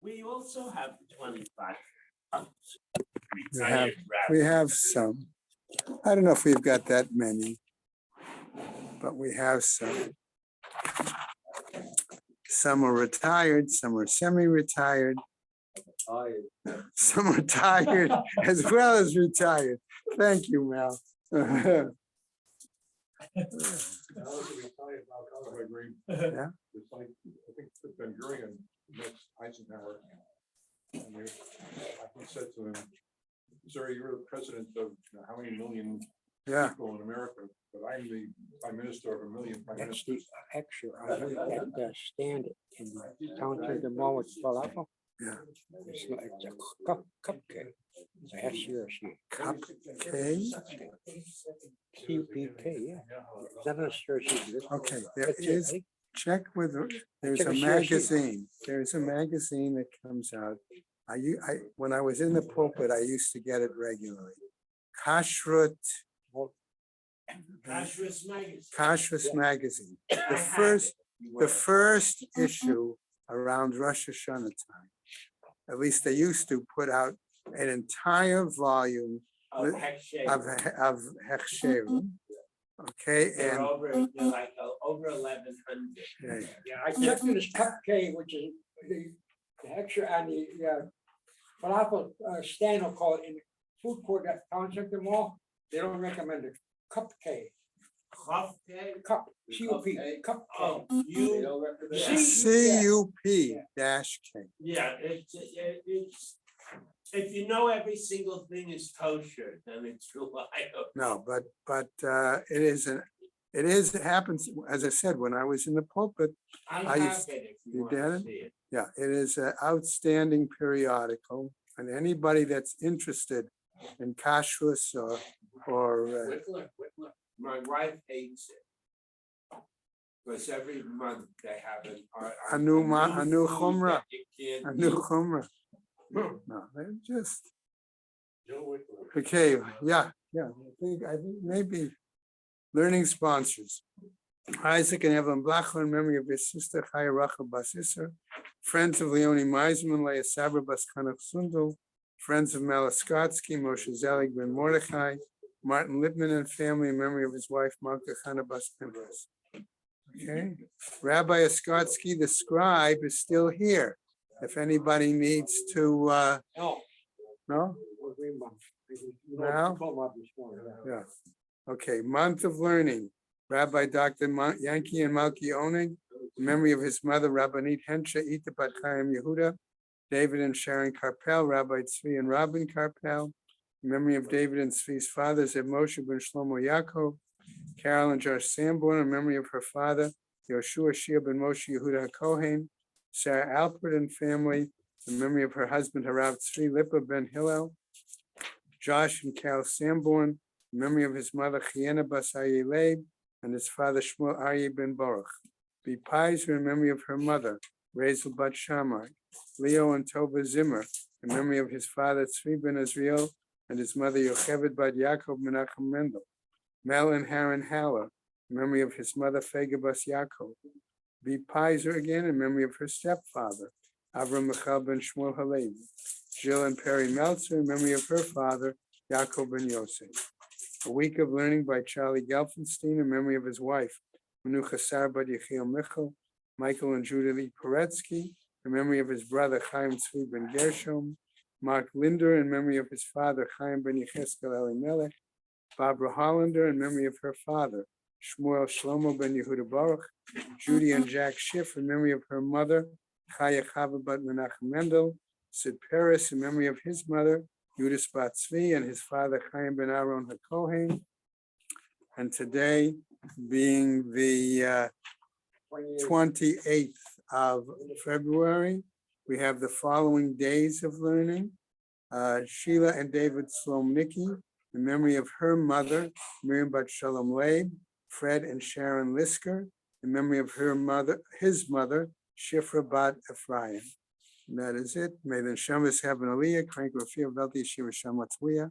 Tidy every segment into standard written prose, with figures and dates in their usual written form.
We also have 25. We have some. I don't know if we've got that many, but we have some. Some are retired, some are semi-retired, some are tired as well as retired. Thank you, Mel. I agree. Yeah. It's like, I think Ben Gurion next Eisenhower. And he said to him, "Sir, you're the president of how many million Yeah, people in America, but I'm the prime minister of a million prime That's the ministers." extra on that stand in Township the Mall with falafel. yeah. It's like it's a cupcake. It's a SUSU. Cupcake. CPK, yeah. Is that a SUSU? Okay, there That's it, is, right? check with, there's Check a with CRC. magazine, there's a magazine that comes out. When I was in the pulpit, I used to get it regularly. Kashrut, Kashrus magazine. Kashrus magazine. I The first issue around Rosh Hashanah time, at least they used to put out an entire volume Of of Hekshay. Hechsherim. Okay, They're and like over 1,100. yeah, Yeah, I checked in this cupcake, which is the extra and the falafel stand, I'll call it, in the food court at Township the Mall. They don't recommend it. Cupcake, Chafke. cup, C-U-P, Oh, cupcake. you, CUP-K. yeah, it's, if you know every single thing is kosher, then it's reliable. No, but it happens, as I said, when I was in the pulpit, I I have used- it if you you want to did? see it. yeah, it is an outstanding periodical. And anybody that's interested in kashrus or Whitler, my wife hates it. Because every month they have A new food chumrah. that you a can't new eat. chumrah. No, they're just, okay, yeah, I think maybe learning sponsors. Isaac and Evelyn Blachler in memory of his sister Chaya Rachel Bas Isser, friends of Leonie Meisman, Leah Sabra Bas Chanach Sundel, friends of Malaskotsky, Moshe Zelig ben Mordechai, Martin Lippman and family in memory of his wife Malka Chana Bas Pinchas. Okay, Rabbi Oskotsky, the scribe, is still here. If anybody needs to, No. no? Now? Yeah. Okay, month of learning. Rabbi Dr. Yankee and Malki Onig, in memory of his mother, Rabbanit Hensha Itapat Chaim Yehuda, David and Sharon Carpel, Rabbi Tzvi and Robin Carpel, in memory of David and Tzvi's fathers, Zeb Moshe ben Shlomo Yaakov, Carol and Josh Sanborn, in memory of her father, Yoshua Shia ben Moshe Yehuda HaKohen, Sarah Alpert and family, in memory of her husband, Harav Tzvi Lipa ben Hillel, Josh and Carol Sanborn, in memory of his mother, Chiena Bas Aryeh Leib, and his father, Shmuel Aryeh ben Baruch. Be Pizer in memory of her mother, Razel Bat Shammai, Leo and Tova Zimmer, in memory of his father, Tzvi ben Israel, and his mother, Yocheved Bat Yaakov Menachem Mendel. Mel and Haran Haller, in memory of his mother, Fega Bas Yaakov. Be Pizer again in memory of her stepfather, Avram Michal ben Shmuel Halevi. Jill and Perry Meltzer in memory of her father, Yaakov ben Yosef. A week of learning by Charlie Gelfenstein in memory of his wife, Menucha Sar Bat Yechiel Michal, Michael and Judah Lee Poretsky, in memory of his brother Chaim Tzvi ben Gershom, Mark Linder in memory of his father, Chaim ben Yecheskel Elimelech, Barbara Hollander in memory of her father, Shmuel Shlomo ben Yehuda Baruch, Judy and Jack Schiff in memory of her mother, Chaya Chava bat Menachem Mendel, Sid Paris in memory of his mother, Yudis bat Tzvi, and his father, Chaim ben Aaron HaKohen. And today, being the 28th of February, we have the following days of learning. Sheila and David Slomnicki, in memory of her mother, Miriam bat Shalom Leib, Fred and Sharon Lisker, in memory of her mother, his mother, Shifra bat Ephraim. And that is it. May the Neshamas have an aliyah, crank Rafiya Velti Shiva Shamatzliya,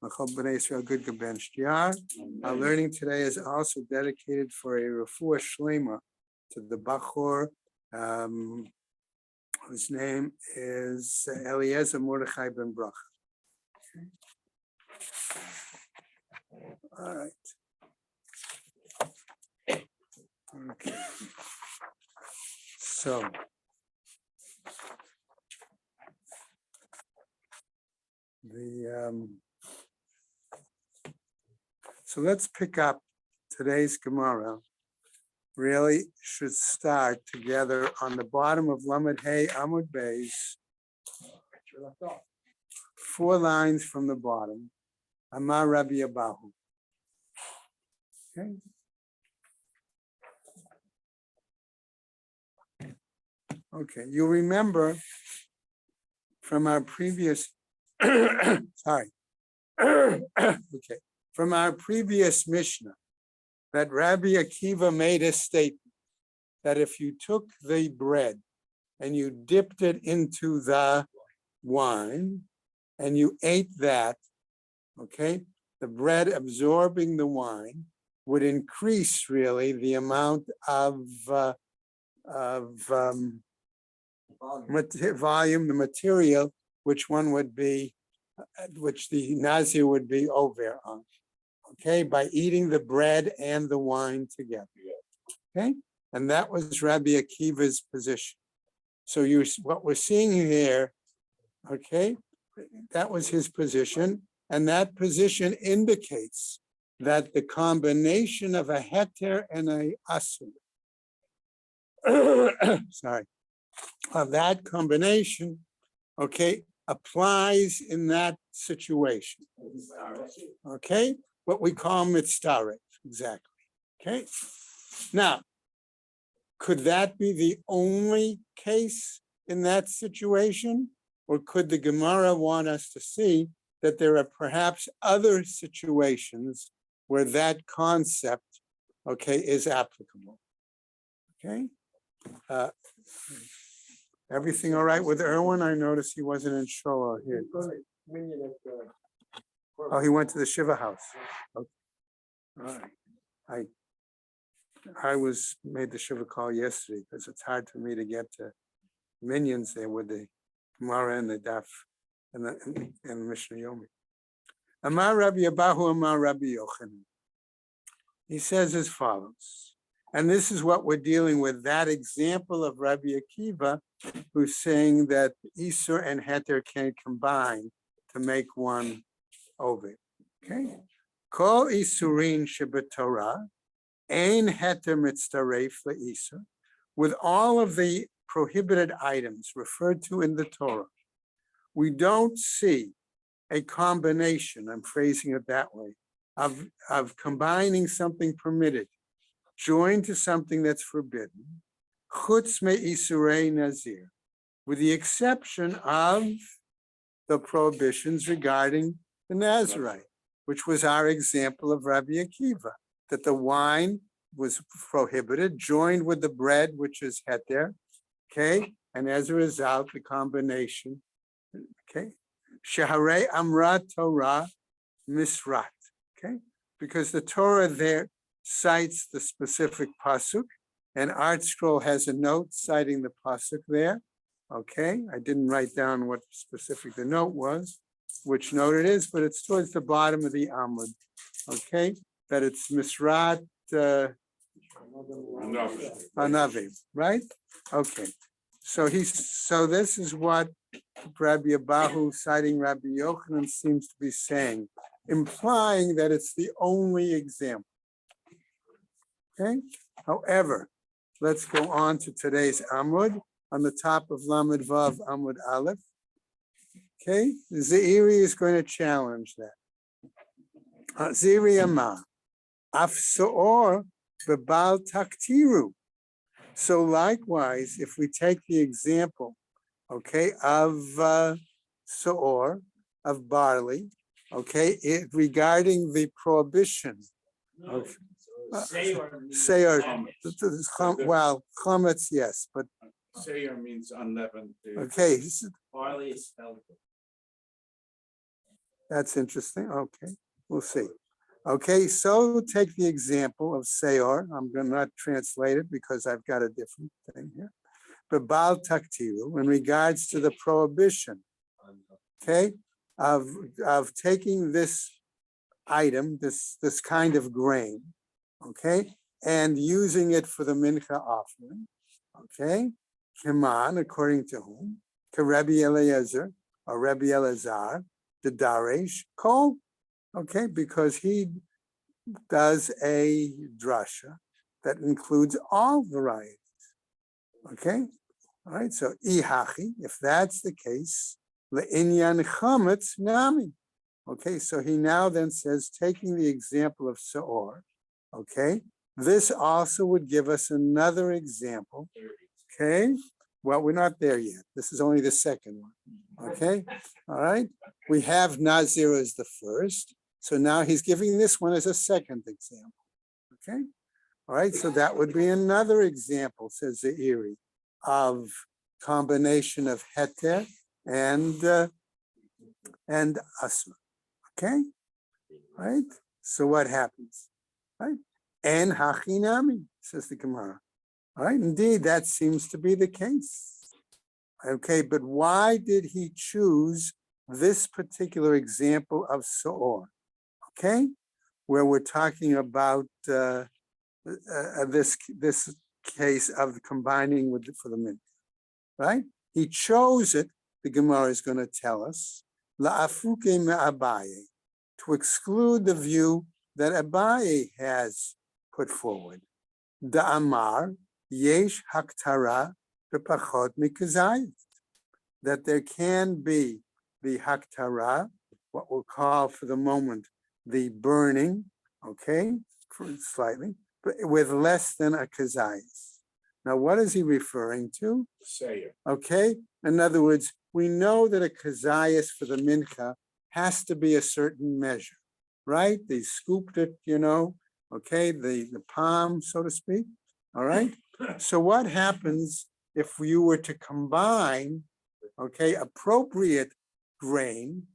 Machal B'nai Israel Good Gaben Shtiar. Our learning today is also dedicated for a refuah shlema to the Bachor whose name is Eliezer Mordechai ben Bracha. All right. Okay. So. So let's pick up today's Gemara. Really should start together on the bottom of Lamed Hey Amud Beis, 4 lines from the bottom. Amar Rabbi Abahu. Okay. Okay, you remember from our previous, sorry, okay, from our previous Mishnah, that Rabbi Akiva made a statement that if you took the bread and you dipped it into the wine and you ate that, okay, the bread absorbing the wine would increase really the amount of volume, the material, which one would be, which the Nazir would be over on. Okay, by eating the bread and the wine together. Okay, and that was Rabbi Akiva's position. So what we're seeing here, okay, that was his position, and that position indicates that the combination of a heter and a asur, sorry, of that combination, okay, applies in that situation. Okay, what we call mitzdaref, exactly. Okay, now, could that be the only case in that situation? Or could the Gemara want us to see that there are perhaps other situations where that concept, okay, is applicable? Okay. Everything all right with Erwin? I noticed he wasn't in Shoah here. Oh, he went to the Shiva house. Okay. All right. I made the Shiva call yesterday because it's hard for me to get to minions there with the Gemara and the Daf and the Mishnah Yomi. Amar Rabbi Abahu, Amar Rabbi Yochanan. He says as follows, and this is what we're dealing with, that example of Rabbi Akiva, who's saying that Isur and Heter can combine to make one Ovid. Okay. Kol Isurin Sheb'Torah, Ein Heter Mitzdaref LeIsur, with all of the prohibited items referred to in the Torah, we don't see a combination, I'm phrasing it that way, of combining something permitted, joined to something that's forbidden, chutz me'isurei nazir, with the exception of the prohibitions regarding the Nazirite, which was our example of Rabbi Akiva, that the wine was prohibited, joined with the bread, which is heter, okay, and as a result, the combination, okay, shaharei amra Torah misrat, okay, because the Torah there cites the specific pasuk, and Art Scroll has a note citing the pasuk there, okay, I didn't write down what specific the note was, which note it is, but it's towards the bottom of the Amud, okay, that it's misrat Anavi, right? Okay. So this is what Rabbi Abahu, citing Rabbi Yochanan, seems to be saying, implying that it's the only example. Okay. However, let's go on to today's Amud on the top of Lamed Vav Amud Aleph. Okay, Zeiri is going to challenge that. Zeiri Amah, Afsoor Bebal Taktiru. So likewise, if we take the example, okay, of Soor, of barley, okay, regarding the prohibition of Seir, well, chametz, yes, but Seir means unleavened. okay, Barley is spelled. that's interesting. Okay, we'll see. Okay, so take the example of Seor. I'm going to not translate it because I've got a different thing here. bebal taktiru, in regards to the prohibition, okay, of taking this item, this kind of grain, okay, and using it for the mincha offering, okay, Kiman, according to whom, to Rabbi Eliezer or Rabbi Elazar, the Daresh, Kol, okay, because he does a drasha that includes all varieties, okay, all right, so ihachi, if that's the case, le'inyan chametz nami. Okay, so he now then says, taking the example of Seor, okay, this also would give us another example, okay? Well, we're not there yet. This is only the second one, okay? All right, we have Nazir as the first, so now he's giving this one as a second example, okay? All right, so that would be another example, says the Erie, of combination of heter and asma. Okay, right? So what happens? Right? And hachinami, says the Gemara. All right, indeed, that seems to be the case. Okay, but why did he choose this particular example of Seor? Okay, where we're talking about this case of combining with for the mint, right? He chose it. The Gemara is going to tell us la'afuke me'abaye, to exclude the view that Abaye has put forward. Da'amar yesh haktara b'pachot mikazayit, that there can be the haktara, what we'll call for the moment the burning, okay, slightly, but with less than a kazayis. Now, what is he referring to? Sayer. Okay, in other words, we know that a kazayis for the mincha has to be a certain measure, right? They scooped it, okay, the palm, so to speak, all right? So what happens if you were to combine, okay, appropriate grain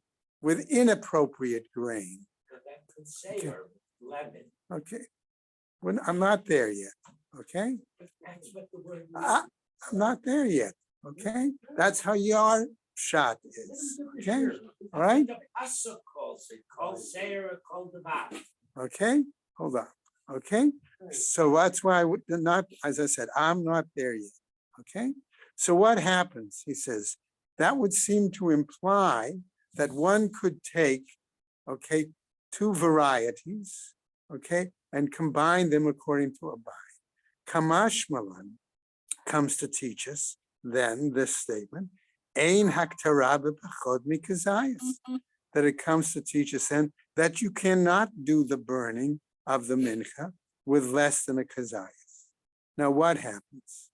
with inappropriate grain? That could say or lemon, Okay, well, I'm not there yet, okay? but that's what the word. I'm not there yet, okay? That's how your shot is, okay? All right? Asa calls it, call Sarah, call the back. Okay, hold on, okay? So that's why I would not, as I said, I'm not there yet, okay? So what happens? He says, that would seem to imply that one could take, okay, two varieties, okay, and combine them according to a bind. Kamash Malan comes to teach us then this statement, Ein haktara b'pachot mikazayis, that it comes to teach us then that you cannot do the burning of the mincha with less than a kazayis. Now what happens?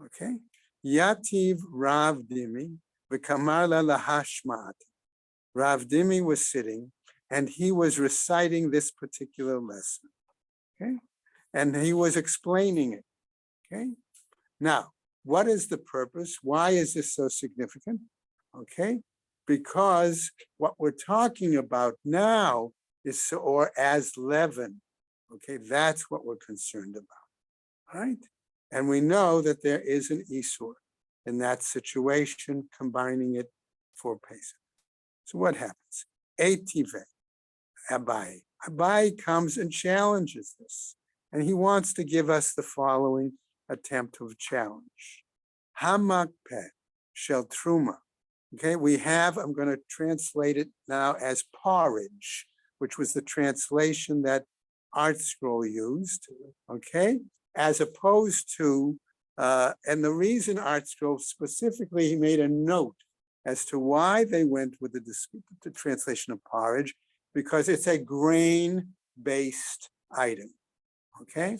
Okay, Yativ Rav Dimi v'kamar la lahashmat. Rav Dimi was sitting and he was reciting this particular lesson, okay? And he was explaining it, okay? Now, what is the purpose? Why is this so significant? Okay, because what we're talking about now is or as leaven, okay? That's what we're concerned about, all right? And we know that there is an isur in that situation, combining it for Pesach. So what happens? Etive. Abai. Abai comes and challenges this, and he wants to give us the following attempt of challenge. Hamakpeh shel truma. Okay, we have, I'm going to translate it now as porridge, which was the translation that Art Scroll used, okay, as opposed to, and the reason Art Scroll specifically, he made a note as to why they went with the translation of porridge, because it's a grain-based item, okay?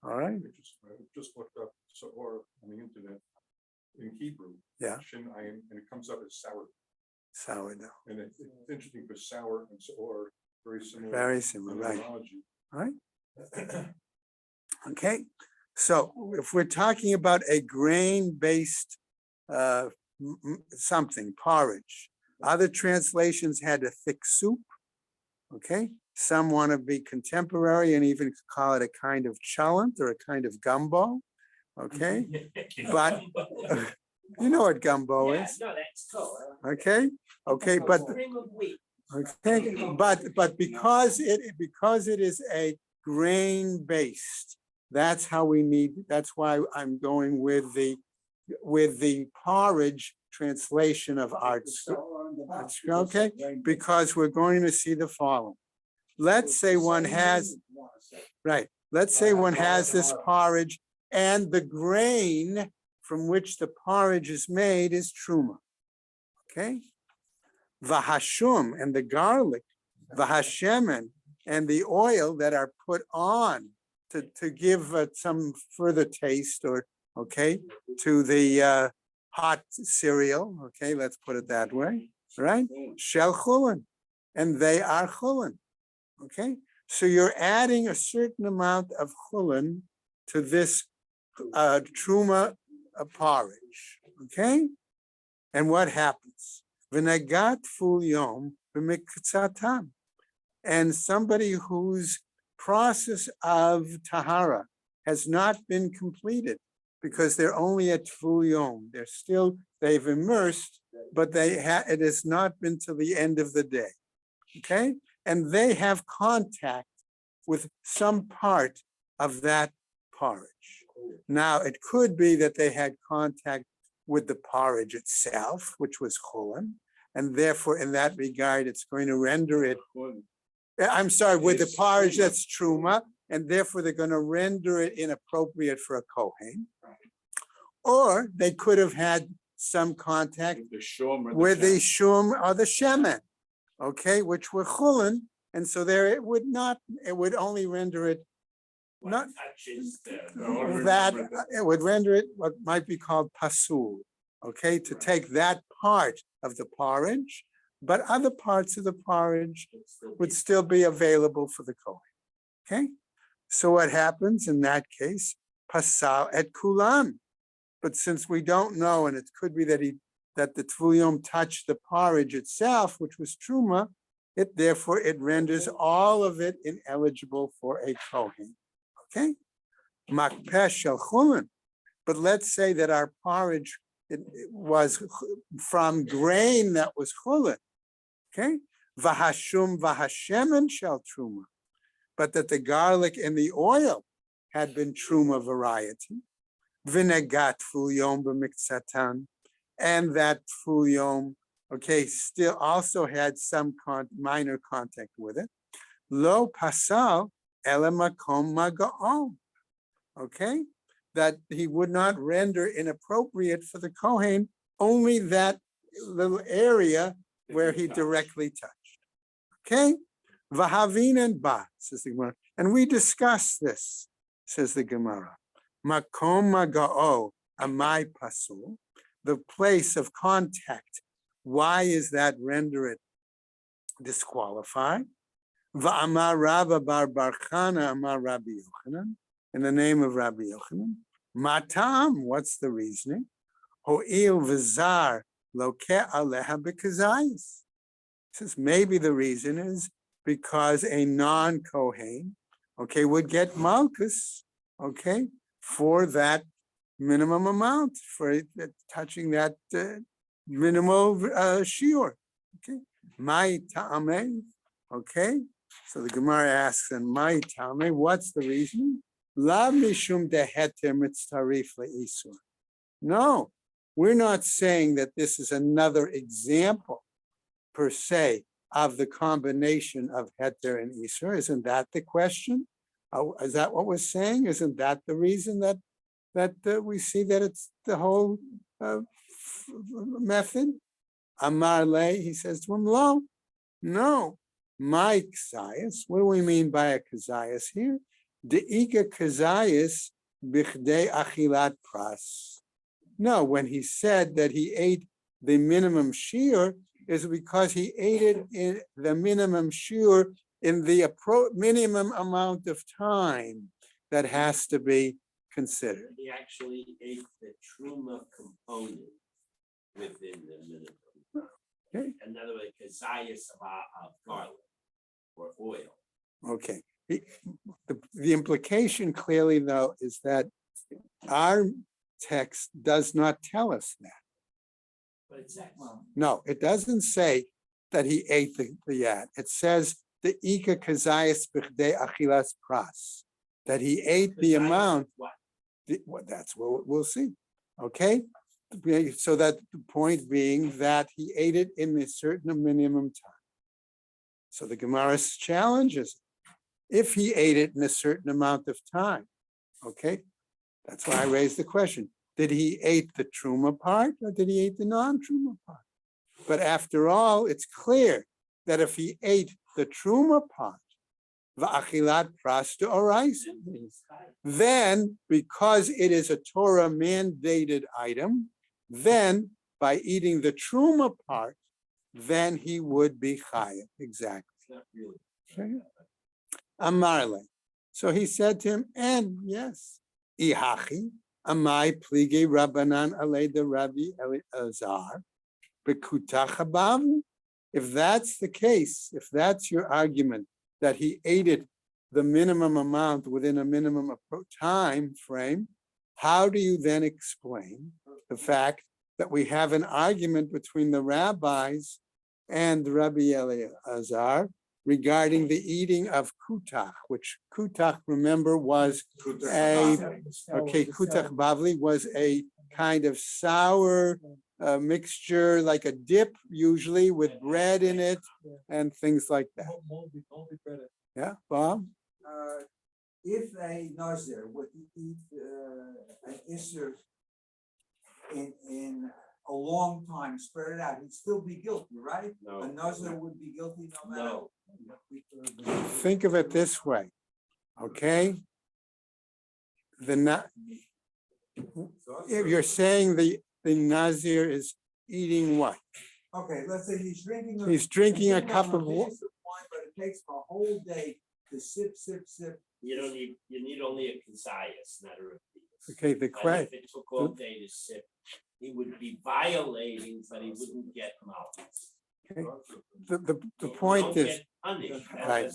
All right. I just looked up Seor on the internet in Hebrew. Yeah. Shin ayin, and it comes up as sour. Sourdough. And it's interesting because sour and Seor very similar. Very similar, right. etymology. All right. Okay. So if we're talking about a grain-based something, porridge, other translations had a thick soup. Okay. Some want to be contemporary and even call it a kind of cholent or a kind of gumbo. okay? But you know what gumbo Yeah, is, no, that's cool. okay? Okay, but Cream of wheat. okay, but because it is a grain based, that's how we need, that's why I'm going with the porridge translation of arts. Okay, because we're going to see the following. Let's say one has, right, let's say one has this porridge and the grain from which the porridge is made is truma. Okay? Vahashum and the garlic, vahashemen and the oil that are put on to give some further taste or, okay, to the hot cereal, okay, let's put it that way, right? Shel chulin, and they are chulin, okay? So you're adding a certain amount of chulin to this truma porridge, okay? And what happens? V'nagat ful yom b'mikzatam. And somebody whose process of tahara has not been completed because they're only at full yom. They've immersed, but it has not been till the end of the day, okay? And they have contact with some part of that porridge. Now, it could be that they had contact with the porridge itself, which was chulin, and therefore, in that regard, it's going to render it, I'm sorry, with the porridge that's truma, and therefore they're going to render it inappropriate for a kohen. Or they could have had some contact with the shum or the shemen, okay, which were chulin, and so there it would only render it not Touches that, it would render it what might be called pasul, okay, to take that part of the porridge, but other parts of the porridge would still be available for the kohen, okay? So what happens in that case? Pasal et kulam. But since we don't know, and it could be that the tvul touched the porridge itself, which was truma, therefore it renders all of it ineligible for a kohen. Okay, makpeh shel chulin. But let's say that our porridge it was from grain that was chulin. Okay, vahashum vahashemen shel truma. But that the garlic and the oil had been truma variety. V'negat ful yom b'miktzatan, and that ful yom, okay, still also had some minor contact with it. Lo pasal ela makom maga'om, okay, that he would not render inappropriate for the kohen only that little area where he directly touched. Okay, v'havin and ba, says the Gemara, and we discussed this, says the Gemara. Makom maga'o amai pasul, the place of contact. Why is that render it disqualified? Va'amar Rabba bar Barchana amar Rabbi Yochanan, in the name of Rabbi Yochanan. Matam, what's the reasoning? Ho'il v'zar lokeh aleha b'kazayis. Says maybe the reason is because a non-Kohen, okay, would get malchus, okay, for that minimum amount, for touching that minimal shiur. Okay, my ta'ameh, okay. So the Gemara asks, and my ta'ameh, what's the reason? La mishum deheter mitzarif le'isur. No, we're not saying that this is another example per se of the combination of heter and isur. Isn't that the question? Is that what we're saying? Isn't that the reason that we see that it's the whole method? Amar le, he says to him, lo, no. My kazayas, what do we mean by a kazayas here? De'ika kazayas bichdei achilat pras. No, when he said that he ate the minimum shiur, is because he ate it in the minimum shiur in the minimum amount of time that has to be considered. He actually ate the truma component within the minimum. Okay. In other words, kazayas of garlic or oil. Okay. The implication clearly, though, is that Our text does not tell us that. But it's that. No, it doesn't say that he ate the yat. It says the ika kazayas b'chdei achilas pras, that he ate the amount. What? Well, that's what we'll see. Okay, so that the point being that he ate it in a certain minimum time. So the Gemara challenges if he ate it in a certain amount of time. Okay, that's why I raised the question: did he eat the truma part or did he eat the non-truma part? But after all, it's clear that if he ate the truma part, va'achilat pras d'oraisa, then because it is a Torah mandated item, then by eating the truma part, then he would be chayav. Exactly. It's not really. Amarle. So he said to him, and yes, ihachi, amai plige rabbanan alei de Rabbi Elazar, bekutach habavu. If that's the case, if that's your argument, that he ate it the minimum amount within a minimum time frame, how do you then explain the fact that we have an argument between the rabbis and Rabbi Elazar regarding the eating of kutach, which kutach, remember, was kutach bavli was a kind of sour mixture, like a dip, usually with bread in it and things like that. Yeah, Bob? If a nazir would eat an isser in a long time, spread it out, he'd still be guilty, right? No. A nazir would be guilty no matter. No. Think of it this way, okay? If you're saying the Nazir is eating what? Okay, let's say he's drinking. He's drinking a cup of wine, but it takes him a whole day to sip. You need only a kazayas, not a repeat. Okay, the If question, it took all day to sip, he would be violating, but he wouldn't get malchus. the point is, right.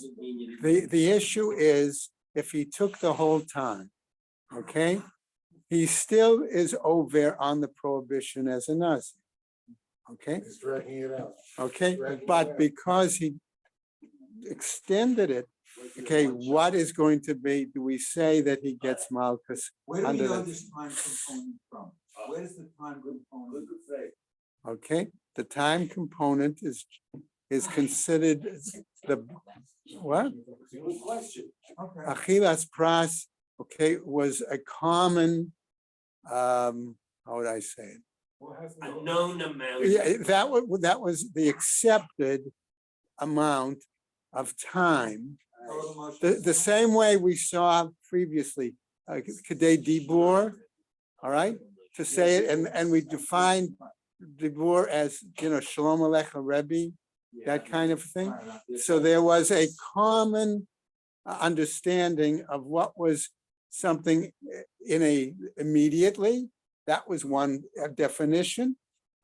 The issue is, if he took the whole time, okay, he still is over on the prohibition as a Nazir. Okay, He's dragging it out. okay, but because he extended it, okay, what is going to be, do we say that he gets malchus? Where do we Under know that. this time component from? Where's the time component? Okay, the time component is considered the, what? Good question. Okay. Achilas pras, okay, was a common, how would I say it? A known amount. Yeah, that was the accepted amount of time. The same way we saw previously, Kadei Dibor, all right, to say it, and we defined Dibor as, Shalom Aleichem Rebbe, that kind of thing. So there was a common understanding of what was something immediately. That was one definition.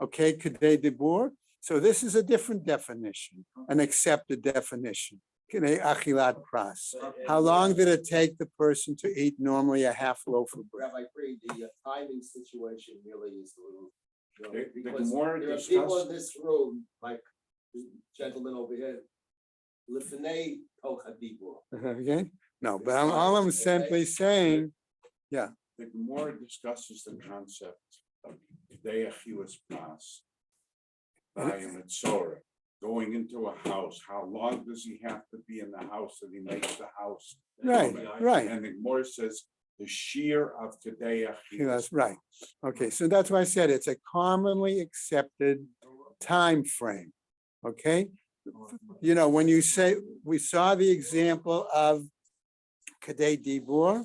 Okay, Kadei Dibor. So this is a different definition, an accepted definition. Kadei Achilat Pras. How long did it take the person to eat normally a half loaf of bread? Rabbi Creed, the timing situation really is a little, The because Gemara there are people discussed- in this room, like the gentleman over here, Lifnei Tocha Dibur. Okay, no, but all I'm simply saying, The Gemara discusses the concept of Kedei Achilas Pras. Buying a Torah, going into a house, how long does he have to be in the house that he makes the house? right. And the Gemara says the shear of Kedei Achilas. That's right. Okay, so that's why I said it's a commonly accepted time frame. Okay, when you say, we saw the example of Kadei Dibur,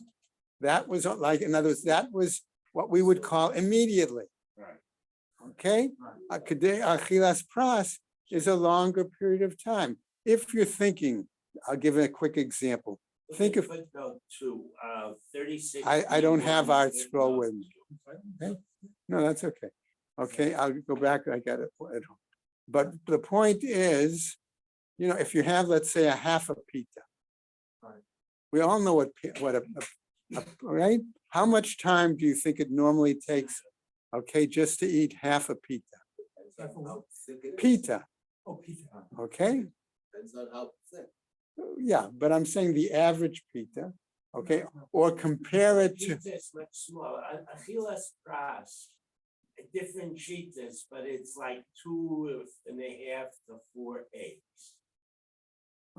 that was like, in other words, that was what we would call immediately. Right. Okay, Kadei Achilas Pras is a longer period of time. If you're thinking, I'll give a quick example. Think of, Footnote 2, 36. I don't have our scroll with me. Okay? No, that's okay. Okay, I'll go back, I got it at home. But the point is, if you have, let's say, a half a pita. We all know what All right? How much time do you think it normally takes, okay, just to eat half a pita? Depends on how thick it is. Pita, Oh, Peter. okay? Depends on how thick. Yeah, but I'm saying the average pita, okay? Or compare it to, Pita is much smaller. Achilas pras, different cheetahs, but it's like 2.5 to 4 eggs.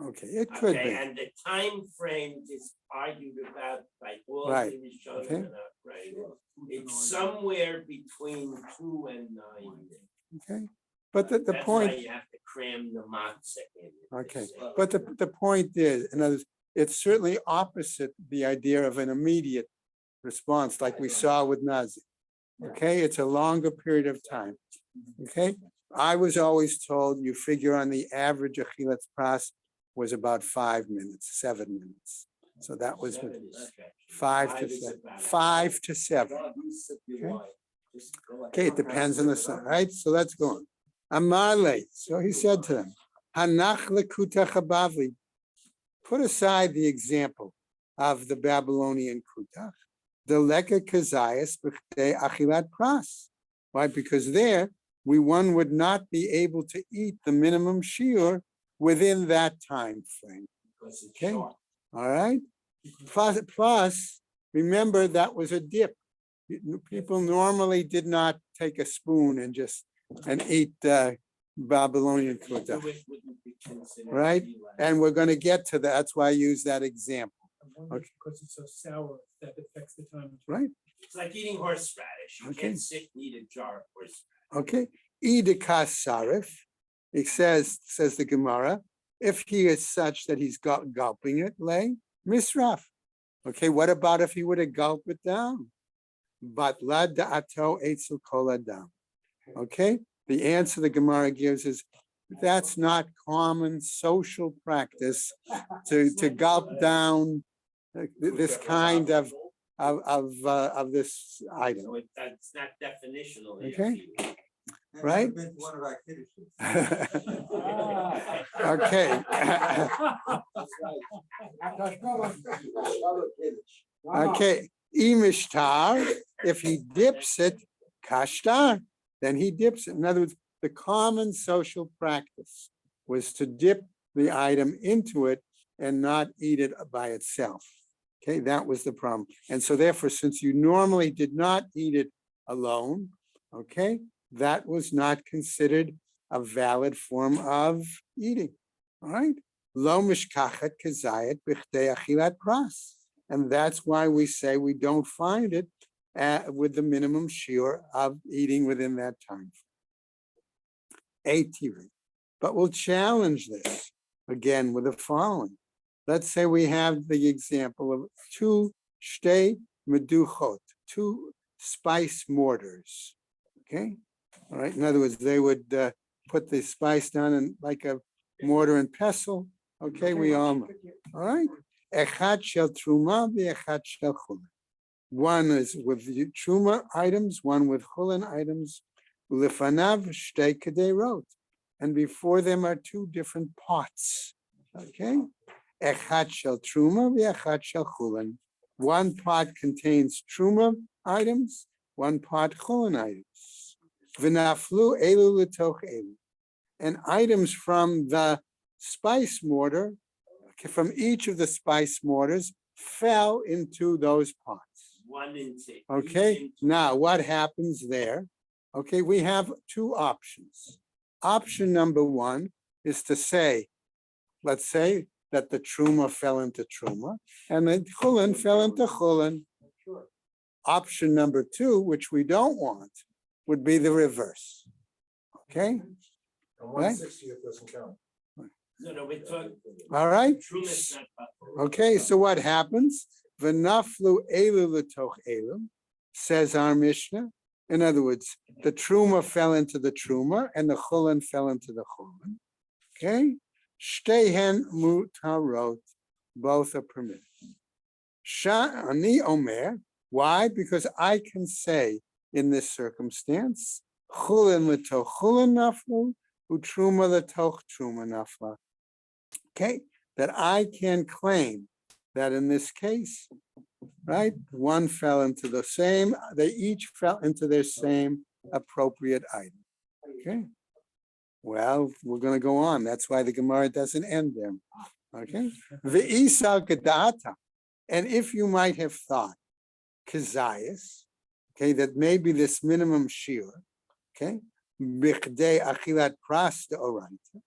okay, it could Okay, be. and the time frame is argued about by all Right, the Rishonim okay. and Achronim. It's somewhere between 2 and 9. Okay, but the That's why point, you have to cram the matzah in. okay, but the point is, in other words, it's certainly opposite the idea of an immediate response like we saw with Nazi. Okay, it's a longer period of time. Okay, I was always told you figure on the average achilas pras was about 5 minutes, 7 minutes. So that was Seven is stretching. 5 to is 7, about 5 to 7. God, you sip your Okay. wine. Just go ahead. Okay, it depends on the sun, right? So let's go on. Amale, so he said to them, Hanach lekutach habavli. Put aside the example of the Babylonian kutach, the leka kazayas b'chtei achilat pras. Why? Because there, one would not be able to eat the minimum shiur within that time frame. Because it's Okay. short. All right? Plus, remember that was a dip. People normally did not take a spoon and eat Babylonian kutach. So it wouldn't be considered Right? Gila. And we're going to get to that. That's why I use that example. Okay. Because it's so sour that affects the time. Right? It's like eating horseradish. You Okay. can't sit and eat a jar of horseradish. Okay. Idikas sarif. It says the Gemara, if he is such that he's gulping it, lay misraf. Okay. What about if he would have gulped it down? But la da'ato eitzel kol adam. Okay. The answer the Gemara gives is that's not common social practice to gulp down this kind of this item. So that's not definitional. Okay. Never Right? been to one of our kiddushs. Okay. Okay. Imishtar, if he dips it, kashtar, then he dips it. In other words, the common social practice was to dip the item into it and not eat it by itself. Okay, that was the problem. And so therefore, since you normally did not eat it alone, okay, that was not considered a valid form of eating. All right. Lo mishkachet kezayet b'chtei achilat pras. And that's why we say we don't find it with the minimum shiur of eating within that time. ATV. But we'll challenge this again with the following. Let's say we have the example of two shtei meduchot, two spice mortars. Okay. All right. In other words, they would put the spice down in like a mortar and pestle. Okay. We all know. All right. Echad shel truma v'echad shel chulin. One is with the truma items, one with chulin items. Lifanav shtei kederot. And before them are two different pots. Okay. Echad shel truma v'echad shel chulin. One pot contains truma items, one pot chulin items. V'naflu elu l'toch elu. And items from the spice mortar, from each of the spice mortars, fell into those pots. One into. each Okay, into- now what happens there? Okay, we have two options. Option number one is to say, let's say that the truma fell into truma and the chulin fell into chulin. Option number two, which we don't want, would be the reverse. Okay, And Right. 1/60th doesn't count. No, we're talking. all right. Truma's not buffalo. Okay, so what happens? V'naflu elu l'toch elu, says our Mishnah. In other words, the truma fell into the truma and the chulin fell into the chulin. Okay? Shtehen mutarot, both are permitted. Sha'ani omer, why? Because I can say in this circumstance, chulin l'toch chulin naflu, utruma l'toch truma nafla. Okay? That I can claim that in this case, right? One fell into the same, they each fell into their same appropriate item. Okay. Well, we're gonna go on. That's why the Gemara doesn't end there. Okay. Ve'isal kedata. And if you might have thought, Kezias, okay, that maybe this minimum shiur, okay, bichdei achilat pras deoraita,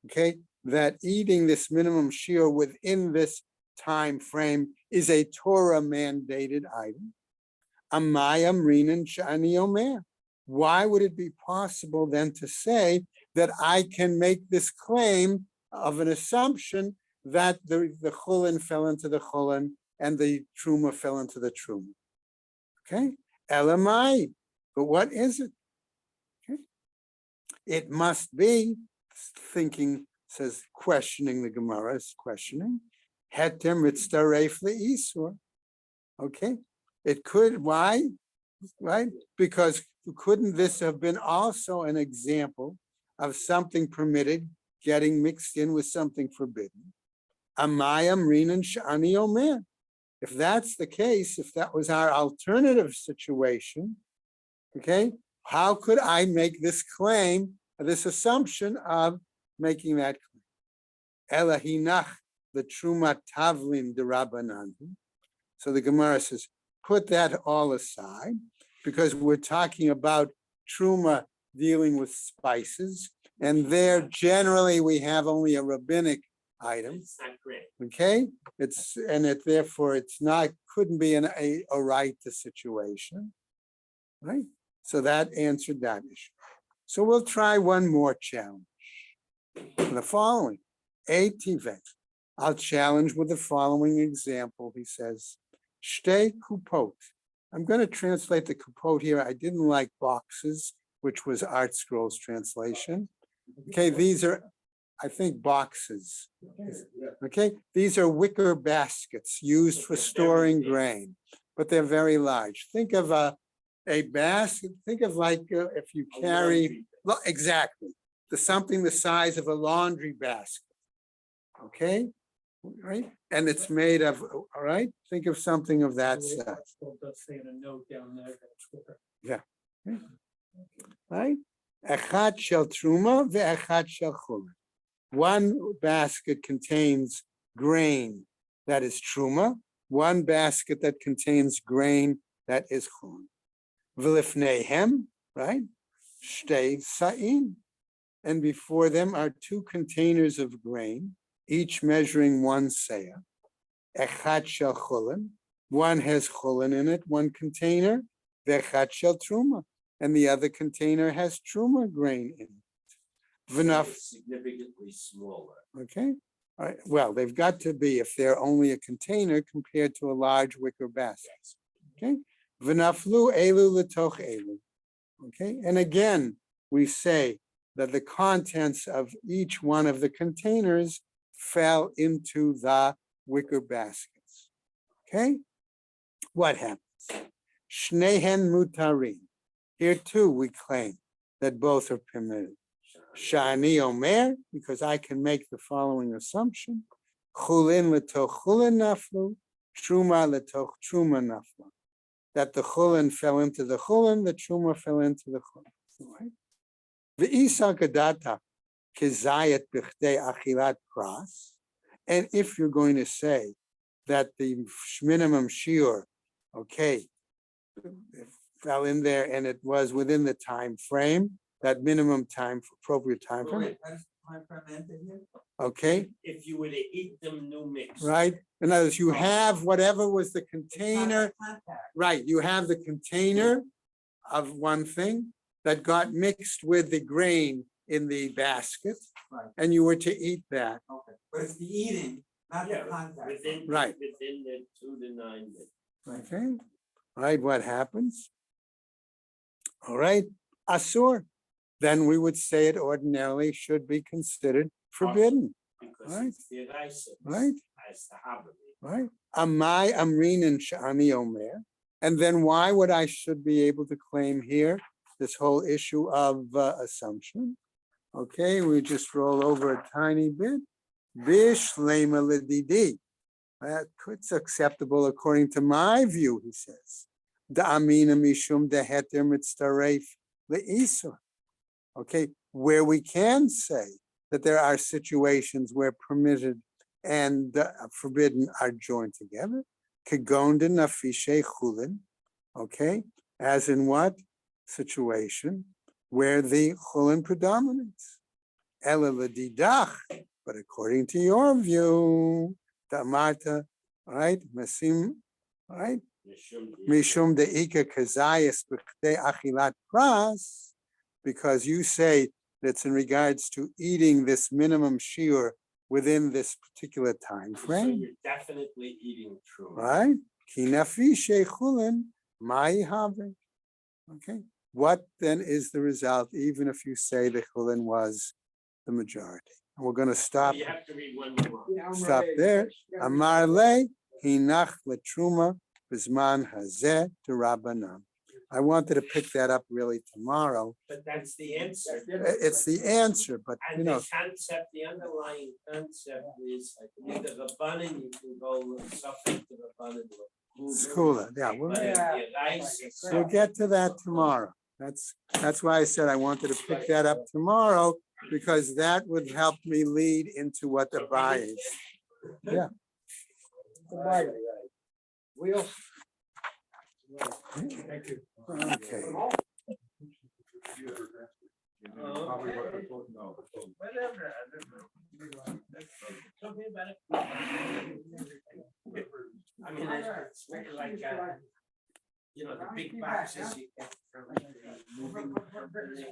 okay, that eating this minimum shiur within this time frame is a Torah mandated item. Amayam rinan shani omer. Why would it be possible then to say that I can make this claim of an assumption that the chulin fell into the chulin and the truma fell into the truma? Okay, elamai. But what is it? Okay. It must be thinking, says questioning the Gemara is questioning. Heter mitzdaref le'isur. Okay, it could, why? Right? Because couldn't this have been also an example of something permitted getting mixed in with something forbidden? Amayam rinan shani omer. If that's the case, if that was our alternative situation, okay, how could I make this claim, this assumption of making that claim? Elahinach the truma tavlin de rabbanan. So the Gemara says, put that all aside, because we're talking about truma dealing with spices, and there generally we have only a rabbinic item. It's not great. Okay, therefore it's not, couldn't be a oraita situation, right? So that answered that issue. So we'll try one more challenge. The following, Tivet. I'll challenge with the following example. He says, Shtei kupot. I'm going to translate the kupot here. I didn't like boxes, which was Art Scrolls translation. Okay, these are, I think, boxes. Okay, these are wicker baskets used for storing grain, but they're very large. Think of a basket, think of like if you carry, exactly, something the size of a laundry basket. Okay, right? And it's made of, all right, think of something of that size. Does say in a note down there. That's where- Yeah. Okay. Right? Echad shel truma ve'echad shel chulin. One basket contains grain that is truma, one basket that contains grain that is chulin. V'lifneihem, right? Shtei sa'in. And before them are two containers of grain, each measuring 1 seah. Echad shel chulin. One has chulin in it, one container. Ve'echad shel truma. And the other container has truma grain in it. V'naf. Significantly smaller. Okay, all right. Well, they've got to be if they're only a container compared to a large wicker basket. Okay, v'naflu elu letoch elu. Okay, and again, we say that the contents of each one of the containers fell into the wicker baskets. Okay, what happens? Shnehen mutarim. Here too, we claim that both are permitted. Shani Omer, because I can make the following assumption: Chulin letoch chulin naflu, truma letoch truma naflu. That the chulin fell into the chulin, the truma fell into the chulin. Ve'isa gadata kezayet b'chdei achilat pras. And if you're going to say that the minimum shiur, okay, fell in there and it was within the time frame, that minimum time, appropriate time frame, Wait, that's time frame ended here? okay, If you were to eat them new mix. right? In other words, you have whatever was the container, Contact. right? You have the container of one thing that got mixed with the grain in the basket, Right. and you were to eat that, Okay, but it's the eating, not the Yeah, contact. within, Right. within the 2 to 9 days. okay? Right, what happens? All right, asur. Then we would say it ordinarily should be considered forbidden, Because Right. it's the rice. right? As the habit. Right? Amai amrin and shani omer. And then why would I should be able to claim here this whole issue of assumption? Okay, we just roll over a tiny bit. Bish lema ledidi. It's acceptable according to my view, he says. Da'amina mishum deheter mitzaref le'isur. Okay, where we can say that there are situations where permitted and forbidden are joined together. Kegonda nafishe chulin. Okay, as in what situation where the chulin predominates. Ela l'didach, but according to your view, Marta, right? Masim, right? Mishum deika kazayas b'chtei achilat pras, because you say that's in regards to eating this minimum shiur within this particular time So frame, you're definitely eating true. right? Ki nafishe chulin mai have. Okay, what then is the result? Even if you say the chulin was the majority, and we're going to stop. You have to read one more. Stop there. Amar le hinach letruma bisman hazeh to Rabbanan. I wanted to pick that up really tomorrow. But that's the answer. It's the answer, but you And know, the concept, the underlying concept is with the Rabbanan, you can go with something to Rabbanan. Skula, yeah, But in the rice, we'll get to that tomorrow. That's why I said I wanted to pick that up tomorrow, because that would help me lead into what the buy is. Yeah. Wheels. Thank you. Okay. Probably what they're talking about. whatever, I don't know. Something about it. I mean, it's really like, the big boxes you get from the moving company.